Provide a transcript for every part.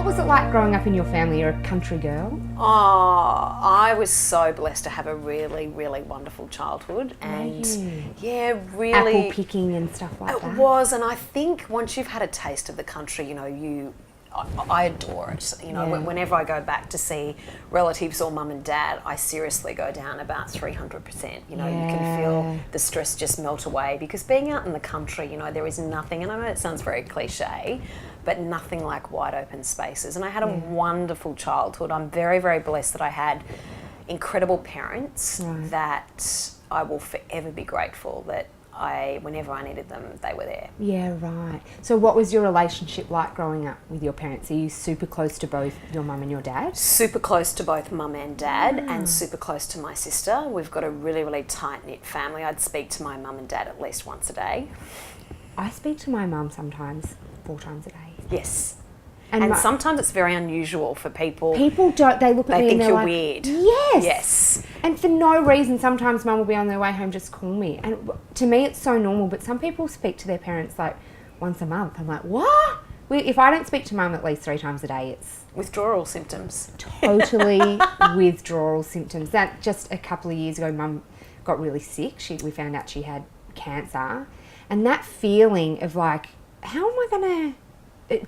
was it like growing up in your family? You're a country girl? Oh, I was so blessed to have a really, really wonderful childhood, and yeah, really Apple picking and stuff like that. it was. And I think once you've had a taste of the country, I adore it. Whenever I go back to see relatives or mum and dad, I seriously go down about 300%. You can feel the stress just melt away, because being out in the country, there is nothing, and I know it sounds very cliche, but nothing like wide open spaces. And I had a wonderful childhood. I'm very, very blessed that I had incredible parents that I will forever be grateful that whenever I needed them, they were there. Yeah, right. So what was your relationship like growing up with your parents? Are you super close to both your mum and your dad? Super close to both mum and dad, and super close to my sister. We've got a really, really tight-knit family. I'd speak to my mum and dad at least once a day. I speak to my mum sometimes 4 times a day. Yes. And sometimes it's very unusual for people. People don't, they look at me and they're like, weird. Yes. Yes. And for no reason, sometimes mum will be on their way home, just call me. And to me, it's so normal. But some people speak to their parents like once a month. I'm like, what? If I don't speak to mum at least 3 times a day, it's... Withdrawal symptoms. Totally withdrawal symptoms. That just a couple of years ago, mum got really sick. We found out she had cancer. And that feeling of like, how am I going to...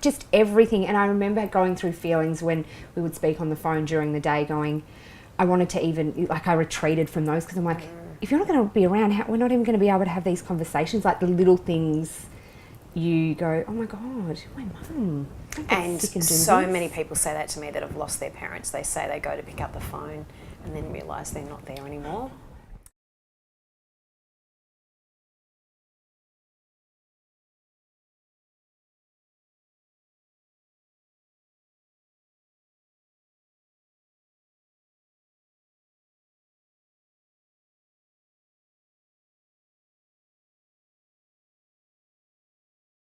just everything. And I remember going through feelings when we would speak on the phone during the day going, I wanted to even, like I retreated from those, because I'm like, if you're not going to be around, we're not even going to be able to have these conversations, like the little things you go, oh my God, my mum. And so many people say that to me that have lost their parents. They say they go to pick up the phone and then realise they're not there anymore.